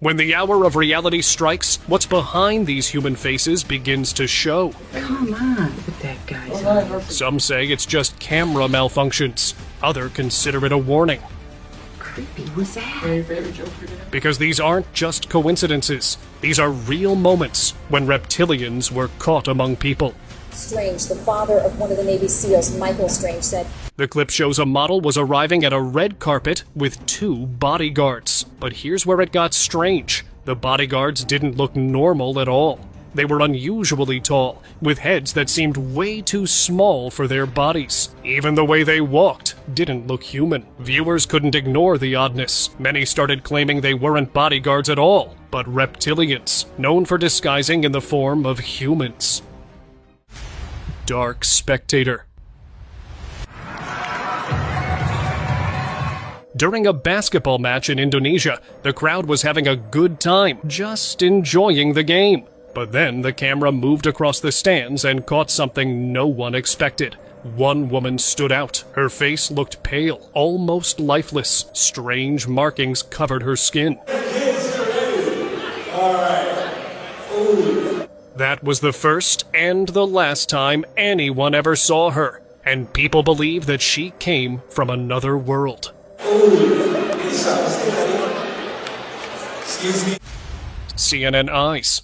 When the hour of reality strikes, what's behind these human faces begins to show. Come on with that guy's eyes. Some say it's just camera malfunctions. Others consider it a warning. Creepy, what's that? Because these aren't just coincidences. These are real moments when reptilians were caught among people. Strange, the father of one of the Navy SEALs, Michael Strange, said, The clip shows a model was arriving at a red carpet with 2 bodyguards. But here's where it got strange. The bodyguards didn't look normal at all. They were unusually tall, with heads that seemed way too small for their bodies. Even the way they walked didn't look human. Viewers couldn't ignore the oddness. Many started claiming they weren't bodyguards at all, but reptilians, known for disguising in the form of humans. Dark Spectator. During a basketball match in Indonesia, the crowd was having a good time, just enjoying the game. But then the camera moved across the stands and caught something no one expected. One woman stood out. Her face looked pale, almost lifeless. Strange markings covered her skin. That was the first and the last time anyone ever saw her, and people believe that she came from another world. CNN Eyes.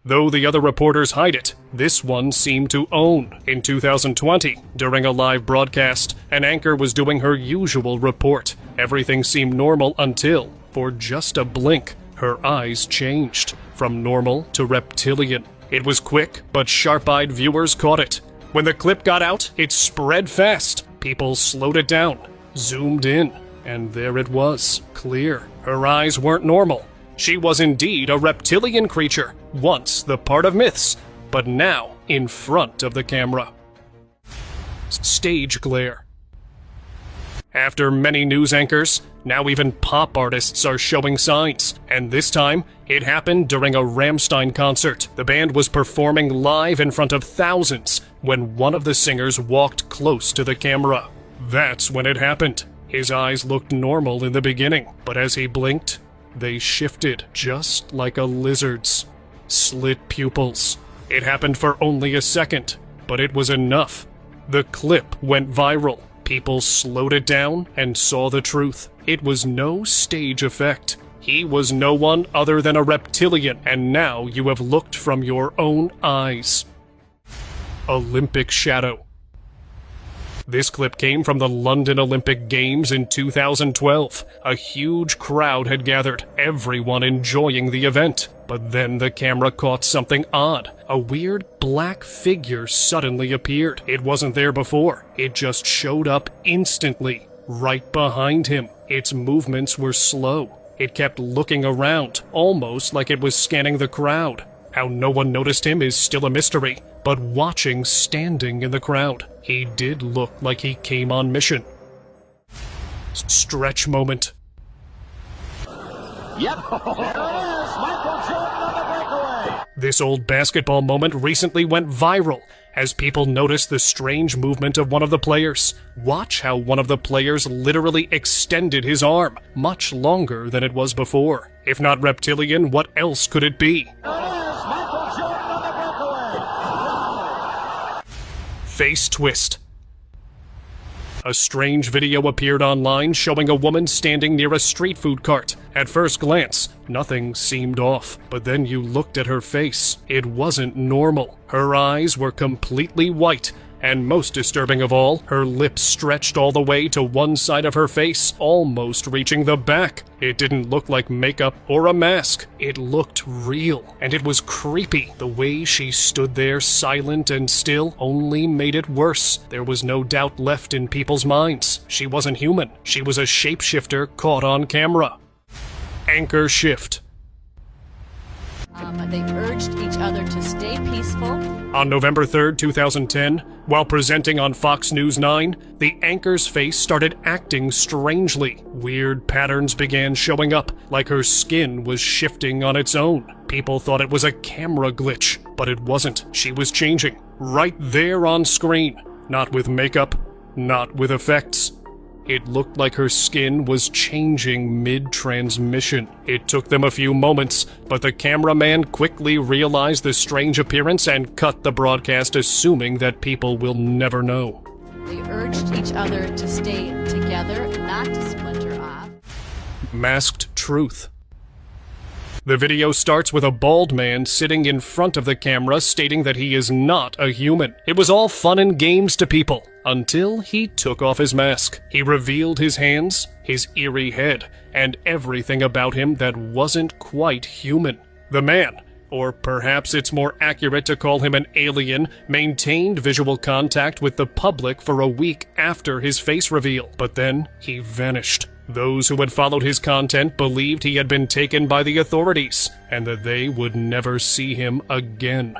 Though the other reporters hide it, this one seemed to own. In 2020, during a live broadcast, an anchor was doing her usual report. Everything seemed normal until, for just a blink, her eyes changed from normal to reptilian. It was quick, but sharp-eyed viewers caught it. When the clip got out, it spread fast. People slowed it down, zoomed in, and there it was, clear. Her eyes weren't normal. She was indeed a reptilian creature, once the part of myths, but now in front of the camera. Stage glare. After many news anchors, now even pop artists are showing signs, and this time, it happened during a Rammstein concert. The band was performing live in front of thousands when one of the singers walked close to the camera. That's when it happened. His eyes looked normal in the beginning, but as he blinked, they shifted just like a lizard's. Slit pupils. It happened for only a second, but it was enough. The clip went viral. People slowed it down and saw the truth. It was no stage effect. He was no one other than a reptilian, and now you have looked from your own eyes. Olympic shadow. This clip came from the London Olympic Games in 2012. A huge crowd had gathered, everyone enjoying the event. But then the camera caught something odd. A weird black figure suddenly appeared. It wasn't there before. It just showed up instantly, right behind him. Its movements were slow. It kept looking around, almost like it was scanning the crowd. How no one noticed him is still a mystery, but watching standing in the crowd, he did look like he came on mission. Stretch moment. Yep, there it is, Michael Jordan on the breakaway. This old basketball moment recently went viral as people noticed the strange movement of one of the players. Watch how one of the players literally extended his arm, much longer than it was before. If not reptilian, what else could it be? There it is, Michael Jordan on the breakaway. Face twist. A strange video appeared online showing a woman standing near a street food cart. At first glance, nothing seemed off, but then you looked at her face. It wasn't normal. Her eyes were completely white, and most disturbing of all, her lips stretched all the way to one side of her face, almost reaching the back. It didn't look like makeup or a mask. It looked real, and it was creepy. The way she stood there silent and still only made it worse. There was no doubt left in people's minds. She wasn't human. She was a shapeshifter caught on camera. Anchor shift. They urged each other to stay peaceful. On November 3rd, 2010, while presenting on Fox News 9, the anchor's face started acting strangely. Weird patterns began showing up, like her skin was shifting on its own. People thought it was a camera glitch, but it wasn't. She was changing, right there on screen. Not with makeup, not with effects. It looked like her skin was changing mid-transmission. It took them a few moments, but the cameraman quickly realized the strange appearance and cut the broadcast, assuming that people will never know. They urged each other to stay together, not to splinter off. Masked truth. The video starts with a bald man sitting in front of the camera stating that he is not a human. It was all fun and games to people, until he took off his mask. He revealed his hands, his eerie head, and everything about him that wasn't quite human. The man, or perhaps it's more accurate to call him an alien, maintained visual contact with the public for a week after his face reveal, but then he vanished. Those who had followed his content believed he had been taken by the authorities, and that they would never see him again.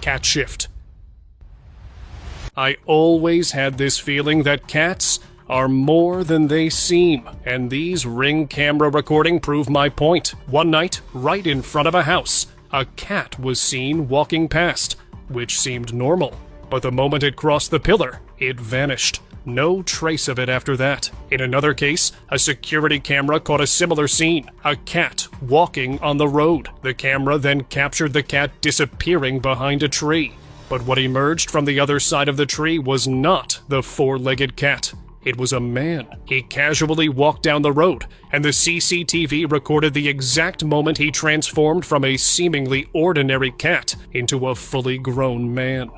Cat shift. I always had this feeling that cats are more than they seem, and these Ring camera recording prove my point. One night, right in front of a house, a cat was seen walking past, which seemed normal, but the moment it crossed the pillar, it vanished. No trace of it after that. In another case, a security camera caught a similar scene, a cat walking on the road. The camera then captured the cat disappearing behind a tree. But what emerged from the other side of the tree was not the four-legged cat. It was a man. He casually walked down the road, and the CCTV recorded the exact moment he transformed from a seemingly ordinary cat into a fully grown man.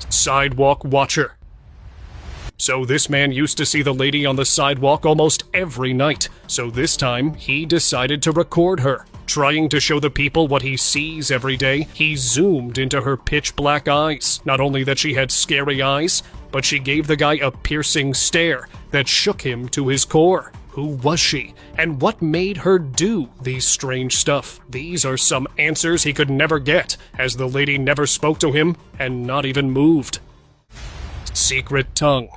Sidewalk watcher. So this man used to see the lady on the sidewalk almost every night, so this time he decided to record her. Trying to show the people what he sees every day, he zoomed into her pitch-black eyes. Not only that she had scary eyes, but she gave the guy a piercing stare that shook him to his core. Who was she? And what made her do these strange stuff? These are some answers he could never get, as the lady never spoke to him and not even moved. Secret tongue.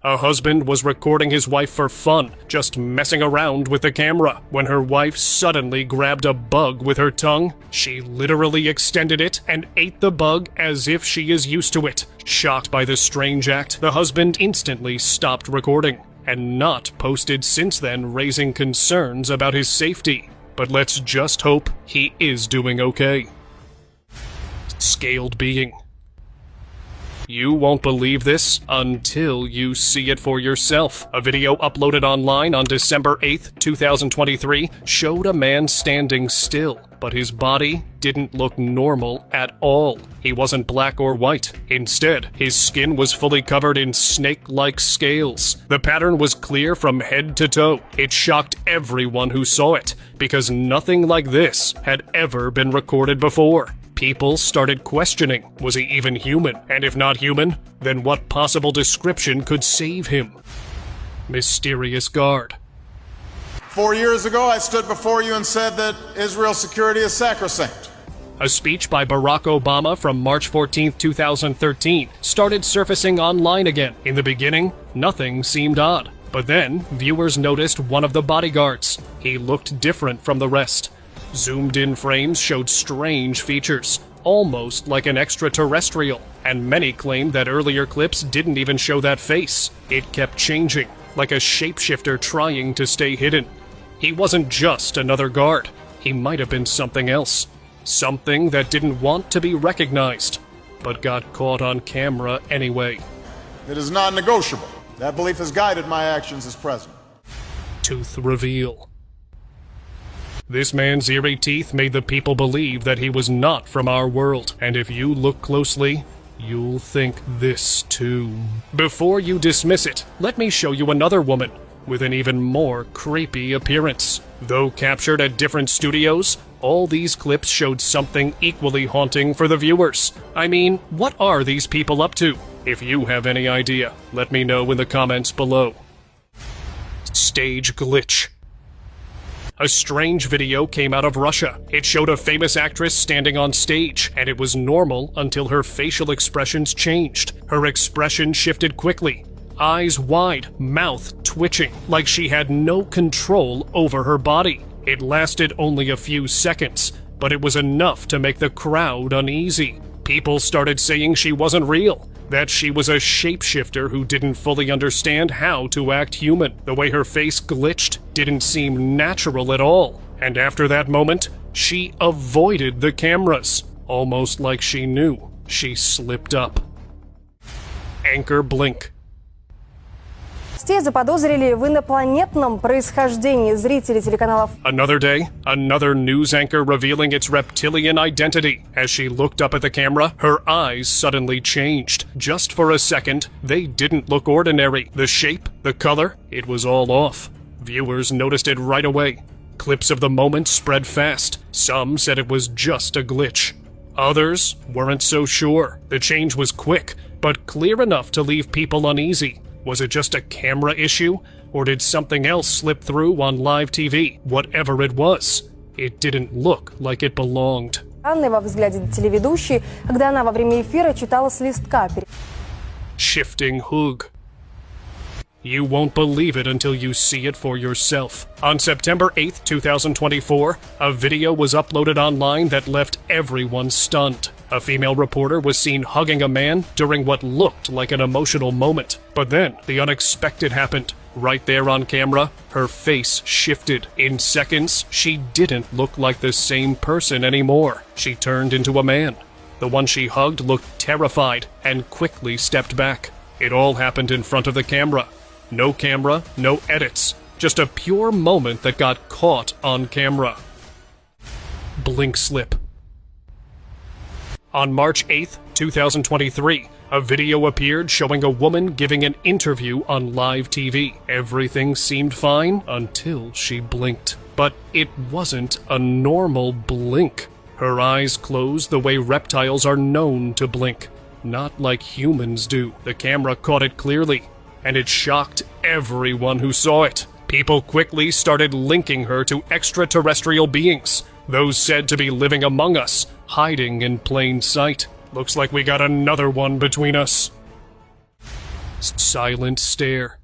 A husband was recording his wife for fun, just messing around with the camera. When her wife suddenly grabbed a bug with her tongue, she literally extended it and ate the bug as if she is used to it. Shocked by this strange act, the husband instantly stopped recording, and not posted since then, raising concerns about his safety. But let's just hope he is doing okay. Scaled being. You won't believe this until you see it for yourself. A video uploaded online on December 8th, 2023 showed a man standing still, but his body didn't look normal at all. He wasn't black or white. Instead, his skin was fully covered in snake-like scales. The pattern was clear from head to toe. It shocked everyone who saw it, because nothing like this had ever been recorded before. People started questioning, was he even human? And if not human, then what possible description could save him? Mysterious guard. 4 years ago, I stood before you and said that Israel's security is sacrosanct. A speech by Barack Obama from March 14, 2013 started surfacing online again. In the beginning, nothing seemed odd. But then, viewers noticed one of the bodyguards. He looked different from the rest. Zoomed-in frames showed strange features, almost like an extraterrestrial, and many claimed that earlier clips didn't even show that face. It kept changing, like a shapeshifter trying to stay hidden. He wasn't just another guard. He might have been something else. Something that didn't want to be recognized, but got caught on camera anyway. It is non-negotiable. That belief has guided my actions as president. Tooth reveal. This man's eerie teeth made the people believe that he was not from our world, and if you look closely, you'll think this too. Before you dismiss it, let me show you another woman with an even more creepy appearance. Though captured at different studios, all these clips showed something equally haunting for the viewers. I mean, what are these people up to? If you have any idea, let me know in the comments below. Stage glitch. A strange video came out of Russia. It showed a famous actress standing on stage, and it was normal until her facial expressions changed. Her expression shifted quickly. Eyes wide, mouth twitching, like she had no control over her body. It lasted only a few seconds, but it was enough to make the crowd uneasy. People started saying she wasn't real. that she was a shapeshifter who didn't fully understand how to act human. The way her face glitched didn't seem natural at all. And after that moment, she avoided the cameras, almost like she knew she slipped up. Anchor blink. Заподозрили в инопланетном происхождении зрители телеканалов. Another day, another news anchor revealing its reptilian identity. As she looked up at the camera, her eyes suddenly changed. Just for a second, they didn't look ordinary. The shape, the color, it was all off. Viewers noticed it right away. Clips of the moment spread fast. Some said it was just a glitch. Others weren't so sure. The change was quick, but clear enough to leave people uneasy. Was it just a camera issue, or did something else slip through on live TV? Whatever it was, it didn't look like it belonged. Во взгляде телеведущей, когда она во время эфира читала с листка. Shifting hug. You won't believe it until you see it for yourself. On September 8th, 2024, a video was uploaded online that left everyone stunned. A female reporter was seen hugging a man during what looked like an emotional moment. But then, the unexpected happened. Right there on camera, her face shifted. In seconds, she didn't look like the same person anymore. She turned into a man. The one she hugged looked terrified and quickly stepped back. It all happened in front of the camera. No camera, no edits. Just a pure moment that got caught on camera. Blink slip. On March 8th, 2023, a video appeared showing a woman giving an interview on live TV. Everything seemed fine until she blinked. But it wasn't a normal blink. Her eyes closed the way reptiles are known to blink, not like humans do. The camera caught it clearly, and it shocked everyone who saw it. People quickly started linking her to extraterrestrial beings, those said to be living among us, hiding in plain sight. Looks like we got another one between us. Silent stare.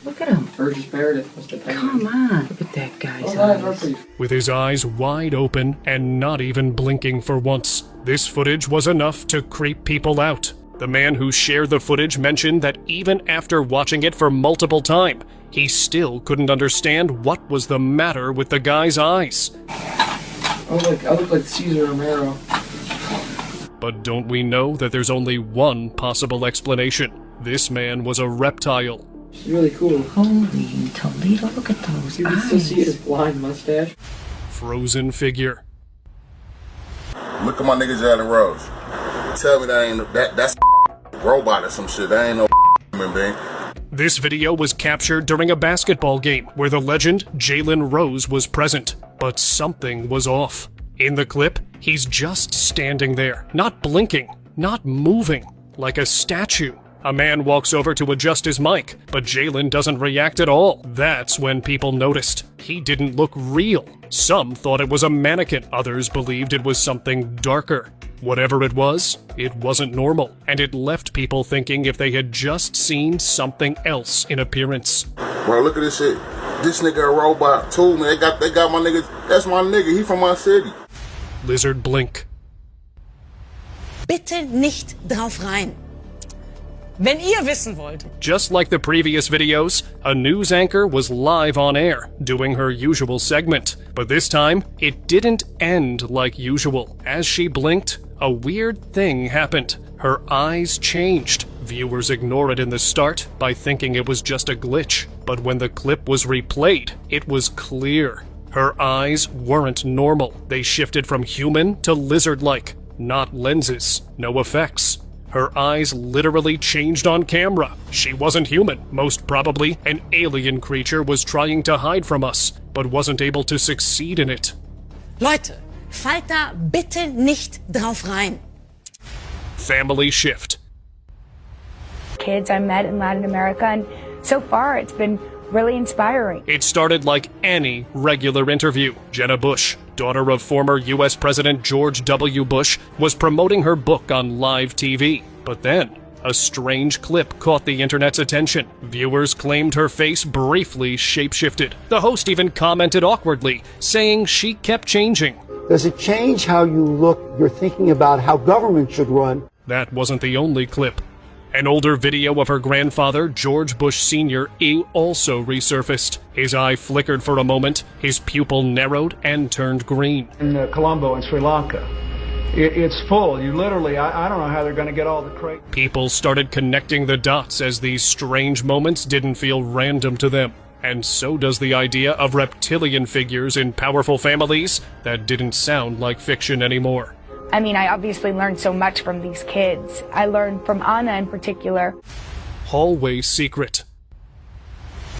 Look at him. Burgess Meredith was the Come on. Look at that guy's eyes. With his eyes wide open and not even blinking for once. This footage was enough to creep people out. The man who shared the footage mentioned that even after watching it for multiple times, he still couldn't understand what was the matter with the guy's eyes. I look like Caesar Romero. But don't we know that there's only one possible explanation? This man was a reptile. It's really cool. Holy Toledo, look at those You can still see his eyes. blind mustache. Frozen figure. Look at my nigga Jalen Rose. Tell me that's robot or some shit. That ain't no human being. This video was captured during a basketball game where the legend Jalen Rose was present, but something was off. In the clip, he's just standing there, not blinking, not moving, like a statue. A man walks over to adjust his mic, but Jalen doesn't react at all. That's when people noticed. He didn't look real. Some thought it was a mannequin. Others believed it was something darker. Whatever it wasn't normal, and it left people thinking if they had just seen something else in appearance. Bro, look at this shit. This nigga a robot too, man. They got my nigga. That's my nigga. He from my city. Lizard blink. Bitte nicht drauf rein. Wenn ihr wissen wollt. Just like the previous videos, a news anchor was live on air, doing her usual segment. But this time, it didn't end like usual. As she blinked, a weird thing happened. Her eyes changed. Viewers ignore it in the start by thinking it was just a glitch. But when the clip was replayed, it was clear. Her eyes weren't normal. They shifted from human to lizard-like. Not lenses, no effects. Her eyes literally changed on camera. She wasn't human. Most probably, an alien creature was trying to hide from us, but wasn't able to succeed in it. Leute, fallt da bitte nicht drauf rein. Family shift. Kids I met in Latin America, and so far it's been really inspiring. It started like any regular interview. Jenna Bush, daughter of former U.S. President George W. Bush, was promoting her book on live TV. But then, a strange clip caught the internet's attention. Viewers claimed her face briefly shapeshifted. The host even commented awkwardly, saying she kept changing. Does it change how you look? You're thinking about how government should run. that wasn't the only clip. An older video of her grandfather, George Bush Sr., also resurfaced. His eye flickered for a moment, his pupil narrowed and turned green. In Colombo in Sri Lanka, it's full. You literally, I don't know how they're going to get all the crate. People started connecting the dots as these strange moments didn't feel random to them. And so does the idea of reptilian figures in powerful families that didn't sound like fiction anymore. I mean, I obviously learned so much from these kids. I learned from Anna in particular. Hallway secret.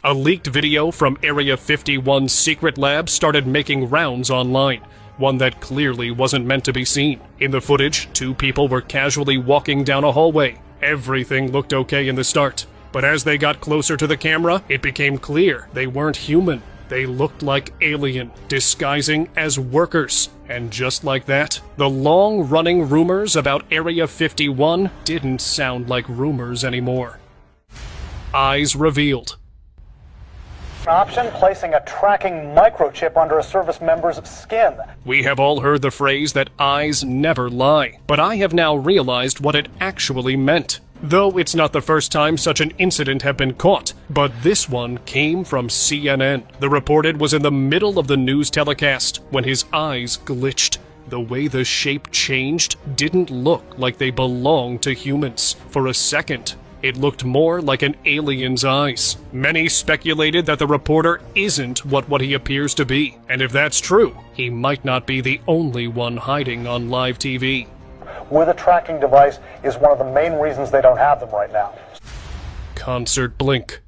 A leaked video from Area 51's secret lab started making rounds online, one that clearly wasn't meant to be seen. In the footage, 2 people were casually walking down a hallway. Everything looked okay in the start, but as they got closer to the camera, it became clear they weren't human. They looked like alien, disguising as workers. And just like that, the long-running rumors about Area 51 didn't sound like rumors anymore. Eyes revealed. Option, placing a tracking microchip under a service member's skin. We have all heard the phrase that eyes never lie, but I have now realized what it actually meant. Though it's not the first time such an incident had been caught, but this one came from CNN. The reporter was in the middle of the news telecast when his eyes glitched. The way the shape changed didn't look like they belonged to humans. For a second, it looked more like an alien's eyes. Many speculated that the reporter isn't what he appears to be, and if that's true, he might not be the only one hiding on live TV. With a tracking device is one of the main reasons they don't have them right now. Concert blink.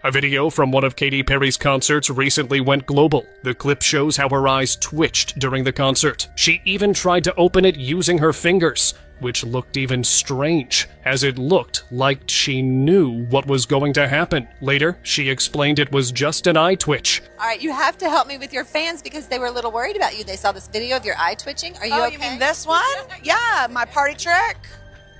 A video from one of Katy Perry's concerts recently went global. The clip shows how her eyes twitched during the concert. She even tried to open it using her fingers, which looked even strange, as it looked like she knew what was going to happen. Later, she explained it was just an eye twitch. All right, you have to help me with your fans because they were a little worried about you. They saw this video of your eye twitching. Are you okay? You mean this one? Yeah, my party trick.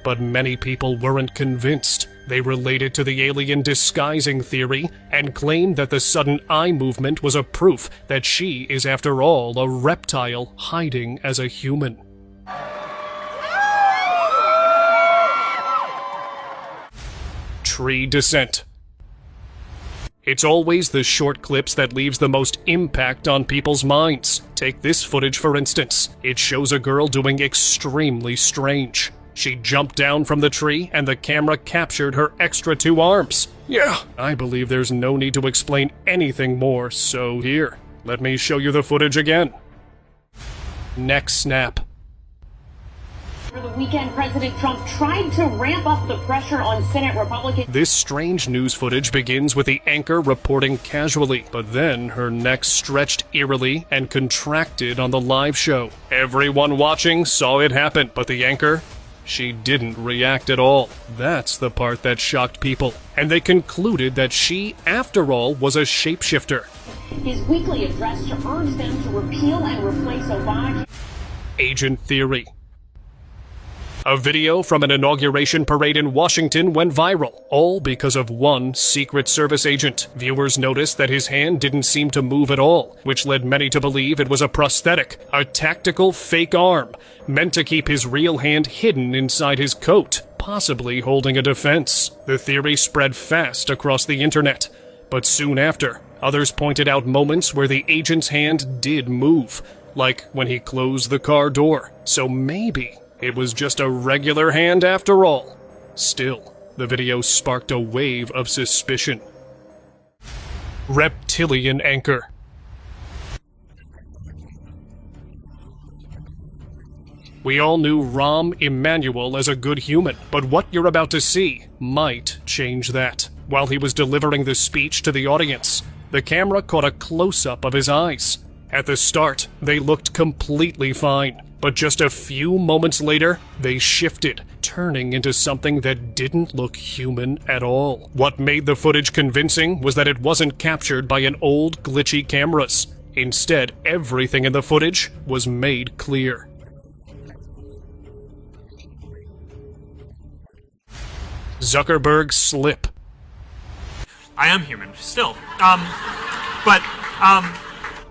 But many people weren't convinced. They related to the alien disguising theory and claimed that the sudden eye movement was a proof that she is, after all, a reptile hiding as a human. Tree descent. It's always the short clips that leaves the most impact on people's minds. Take this footage for instance. It shows a girl doing extremely strange. She jumped down from the tree and the camera captured her extra 2 arms. Yeah, I believe there's no need to explain anything more, so here, let me show you the footage again. Neck snap. Over the weekend, President Trump tried to ramp up the pressure on Senate Republicans. This strange news footage begins with the anchor reporting casually, but then her neck stretched eerily and contracted on the live show. Everyone watching saw it happen, but the anchor, she didn't react at all. That's the part that shocked people, and they concluded that she, after all, was a shapeshifter. His weekly address to urge them to repeal and replace Obama. Agent theory. A video from an inauguration parade in Washington went viral, all because of one Secret Service agent. Viewers noticed that his hand didn't seem to move at all, which led many to believe it was a prosthetic, a tactical fake arm, meant to keep his real hand hidden inside his coat, possibly holding a defense. The theory spread fast across the internet, but soon after, others pointed out moments where the agent's hand did move, like when he closed the car door. So maybe it was just a regular hand after all. Still, the video sparked a wave of suspicion. Reptilian anchor. We all knew Rahm Emanuel as a good human, but what you're about to see might change that. While he was delivering the speech to the audience, the camera caught a close-up of his eyes. At the start, they looked completely fine. But just a few moments later, they shifted, turning into something that didn't look human at all. What made the footage convincing was that it wasn't captured by an old, glitchy cameras. Instead, everything in the footage was made clear. Zuckerberg's slip. I am human, still.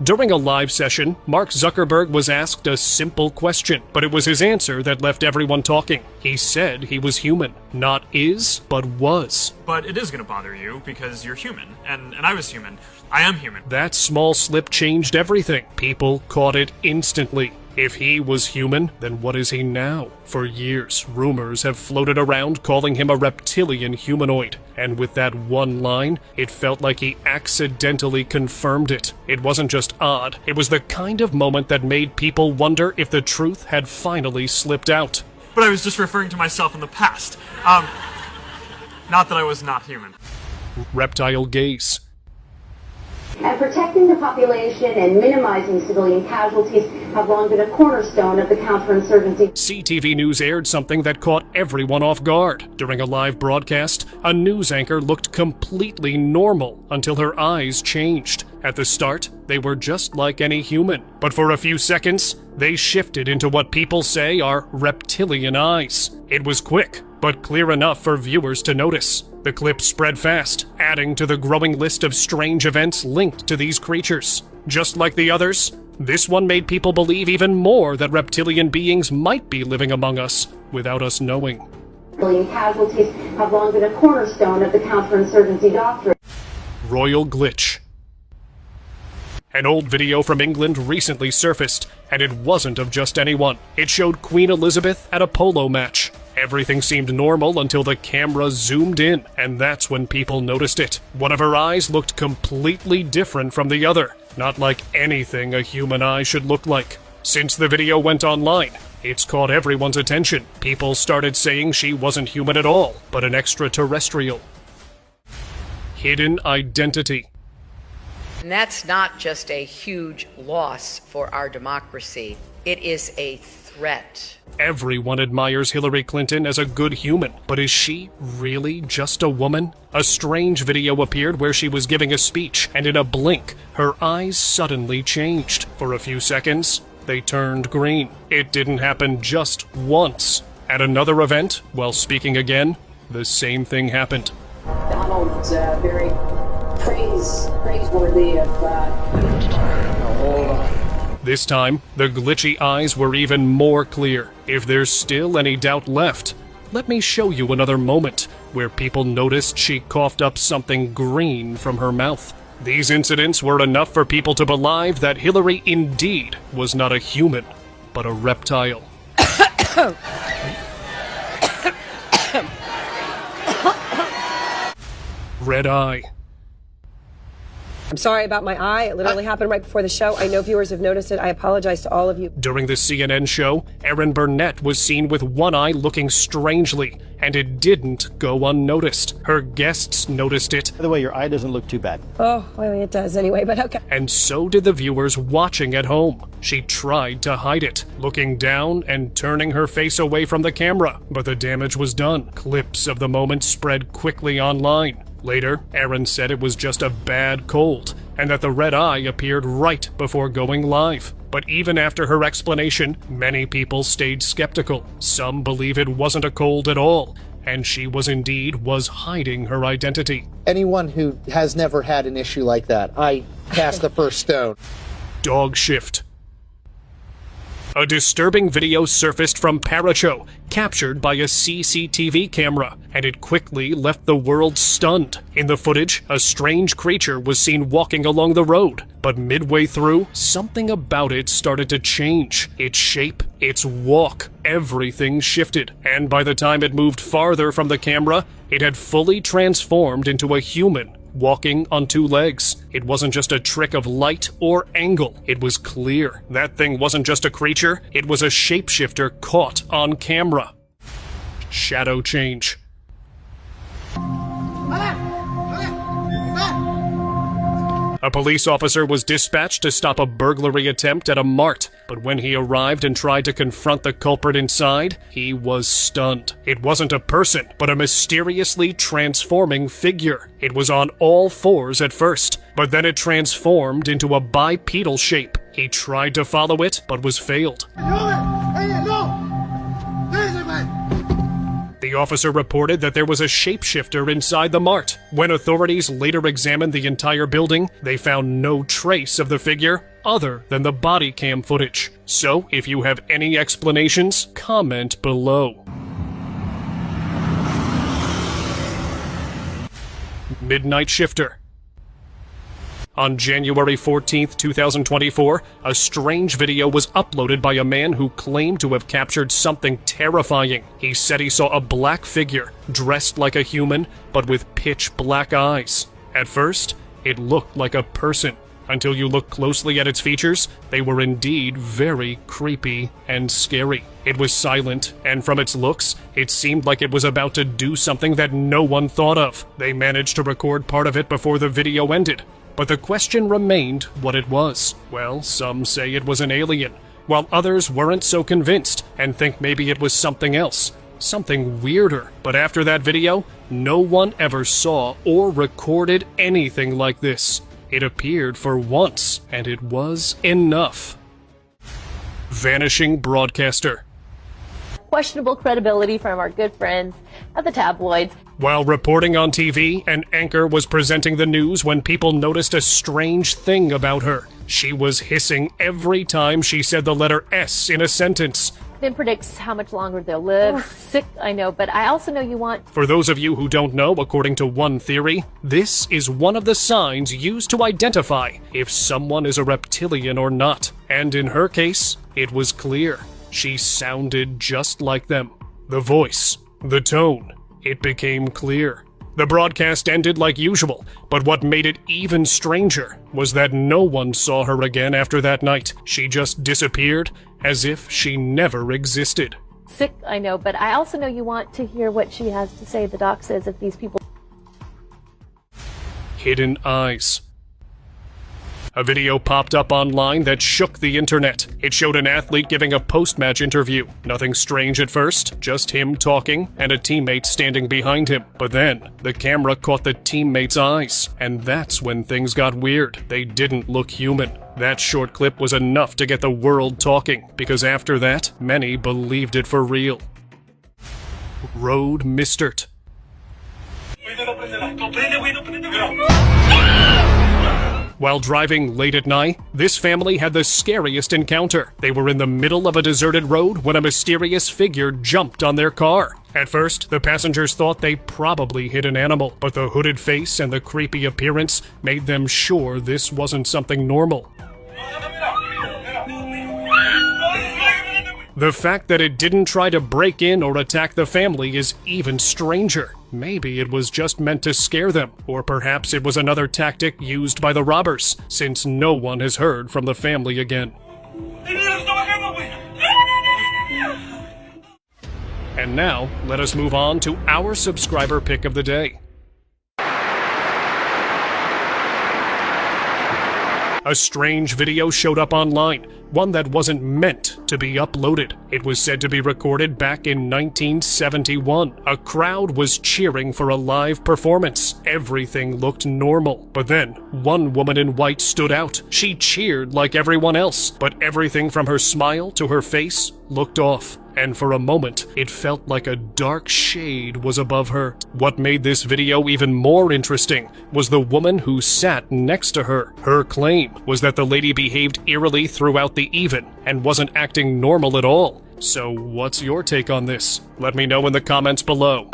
During a live session, Mark Zuckerberg was asked a simple question, but it was his answer that left everyone talking. He said he was human. Not is, but was. But it is going to bother you because you're human, and I was human. I am human. That small slip changed everything. People caught it instantly. If he was human, then what is he now? For years, rumors have floated around calling him a reptilian humanoid. And with that one line, it felt like he accidentally confirmed it. It wasn't just odd, it was the kind of moment that made people wonder if the truth had finally slipped out. But I was just referring to myself in the past. Not that I was not human. Reptile gaze. And protecting the population and minimizing civilian casualties have long been a cornerstone of the counterinsurgency. CTV News aired something that caught everyone off guard. During a live broadcast, a news anchor looked completely normal until her eyes changed. At the start, they were just like any human. But for a few seconds, they shifted into what people say are reptilian eyes. It was quick, but clear enough for viewers to notice. The clip spread fast, adding to the growing list of strange events linked to these creatures. Just like the others, this one made people believe even more that reptilian beings might be living among us without us knowing. Civilian casualties have long been a cornerstone of the counterinsurgency doctrine. Royal glitch. An old video from England recently surfaced, and it wasn't of just anyone. It showed Queen Elizabeth at a polo match. Everything seemed normal until the camera zoomed in, and that's when people noticed it. One of her eyes looked completely different from the other, not like anything a human eye should look like. Since the video went online, it's caught everyone's attention. People started saying she wasn't human at all, but an extraterrestrial. Hidden identity. And that's not just a huge loss for our democracy. It is a threat. Everyone admires Hillary Clinton as a good human, but is she really just a woman? A strange video appeared where she was giving a speech, and in a blink, her eyes suddenly changed. For a few seconds, they turned green. It didn't happen just once. At another event, while speaking again, the same thing happened. Donald's very praiseworthy of This time, the glitchy eyes were even more clear. If there's still any doubt left, let me show you another moment where people noticed she coughed up something green from her mouth. These incidents were enough for people to believe that Hillary indeed was not a human, but a reptile. Red eye. I'm sorry about my eye. It literally happened right before the show. I know viewers have noticed it. I apologize to all of you. During the CNN show, Erin Burnett was seen with one eye looking strangely, and it didn't go unnoticed. Her guests noticed it. By the way, your eye doesn't look too bad. Oh, well, it does anyway, but okay. And so did the viewers watching at home. She tried to hide it, looking down and turning her face away from the camera, but the damage was done. Clips of the moment spread quickly online. Later, Erin said it was just a bad cold, and that the red eye appeared right before going live. But even after her explanation, many people stayed skeptical. Some believe it wasn't a cold at all, and she was hiding her identity. Anyone who has never had an issue like that, I cast the first stone. Dog shift. A disturbing video surfaced from Paracho, captured by a CCTV camera, and it quickly left the world stunned. In the footage, a strange creature was seen walking along the road, but midway through, something about it started to change. Its shape, its walk, everything shifted, and by the time it moved farther from the camera, it had fully transformed into a human, walking on two legs. It wasn't just a trick of light or angle. It was clear. That thing wasn't just a creature, it was a shapeshifter caught on camera. Shadow change. A police officer was dispatched to stop a burglary attempt at a mart, but when he arrived and tried to confront the culprit inside, he was stunned. It wasn't a person, but a mysteriously transforming figure. It was on all fours at first, but then it transformed into a bipedal shape. He tried to follow it, but was failed. The The officer reported that there was a shapeshifter inside the mart. When authorities later examined the entire building, they found no trace of the figure other than the body cam footage. So, if you have any explanations, comment below. Midnight Shifter. On January 14th, 2024, a strange video was uploaded by a man who claimed to have captured something terrifying. He said he saw a black figure, dressed like a human, but with pitch black eyes. At first, it looked like a person. Until you look closely at its features, they were indeed very creepy and scary. It was silent, and from its looks, it seemed like it was about to do something that no one thought of. They managed to record part of it before the video ended. But the question remained what it was. Well, some say it was an alien, while others weren't so convinced and think maybe it was something else, something weirder. But after that video, no one ever saw or recorded anything like this. It appeared for once, and it was enough. Vanishing broadcaster. Questionable credibility from our good friends at the tabloids. While reporting on TV, an anchor was presenting the news when people noticed a strange thing about her. She was hissing every time she said the letter S in a sentence. Then predicts how much longer they'll live. Sick, I know, but I also know you want... For those of you who don't know, according to one theory, this is one of the signs used to identify if someone is a reptilian or not. And in her case, it was clear. She sounded just like them. The voice, the tone, it became clear. The broadcast ended like usual, but what made it even stranger was that no one saw her again after that night. She just disappeared as if she never existed. Sick, I know, but I also know you want to hear what she has to say. The doc says if these people... Hidden eyes. A video popped up online that shook the internet. It showed an athlete giving a post-match interview. Nothing strange at first, just him talking and a teammate standing behind him. But then, the camera caught the teammate's eyes, and that's when things got weird. They didn't look human. That short clip was enough to get the world talking, because after that, many believed it for real. Road Mistert. While driving late at night, this family had the scariest encounter. They were in the middle of a deserted road when a mysterious figure jumped on their car. At first, the passengers thought they probably hit an animal, but the hooded face and the creepy appearance made them sure this wasn't something normal. The fact that it didn't try to break in or attack the family is even stranger. Maybe it was just meant to scare them, or perhaps it was another tactic used by the robbers, since no one has heard from the family again. And now, let us move on to our subscriber pick of the day. A strange video showed up online, one that wasn't meant to be uploaded. It was said to be recorded back in 1971. A crowd was cheering for a live performance. Everything looked normal. But then, one woman in white stood out. She cheered like everyone else, but everything from her smile to her face looked off. And for a moment, it felt like a dark shade was above her. What made this video even more interesting was the woman who sat next to her. Her claim was that the lady behaved eerily throughout the evening and wasn't acting normal at all. So what's your take on this? Let me know in the comments below.